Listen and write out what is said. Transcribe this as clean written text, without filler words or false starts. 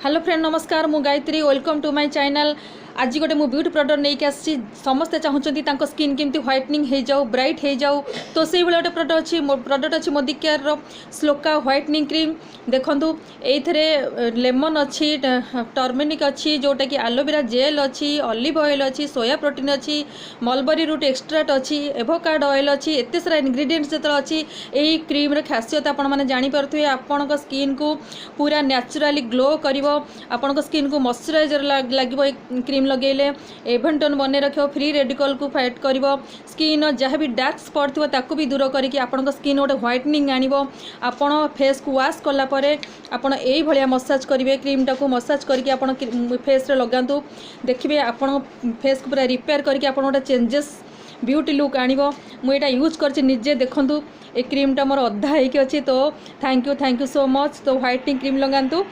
Hello friend नमस्कार मु Gayatri welcome to my channel. आज गोटे मु ब्यूटी प्रोडक्ट नहीं आसी समस्ते चाहते स्किन केमती व्हाइटनिंग हो जाऊ ब्राइट हो जाऊ तो से गोटे प्रोडक्ट अच्छी Modi care shloka whitening cream देखु ये लेमन अच्छी टर्मेरिक अच्छी जोटा कि एलोवेरा जेल अच्छी ऑलिव ऑयल अच्छी सोया प्रोटीन अच्छी मलबरी रूट एक्सट्राक्ट अच्छी एवोकाडो ऑयल अच्छी एत सारा इंग्रेडिएंट्स जो अच्छी यही क्रीम खासियत आपण मैंने जानीपे आपण स्किन को पूरा नेचुराली ग्लो कर आपण स्किन को मॉइस्चराइजर लगे क्रीम लगेले एवेंटन बने रख फ्री रेडिकल को फाइट कर स्किन जहाँ भी डार्क स्पॉट थी ताकू भी दूर करके आपण स्किन गोटे व्हाइटनिंग आनिबो। आपण फेस को वाश कला परे आपण एई भलिया मसाज करेंगे क्रीम टाको मसाज करके आपण फेस रे लगातु देखिए आपण फेस को पूरा रिपेयर करके आपण गोटे चेंजेस ब्यूटी लुक आनिबो। मुझे यूज कर निजे देखु ए क्रीम टा मोर अधा होगी अच्छी तो थैंक यू सो मच। तो व्हाइटनिंग क्रीम लगातु।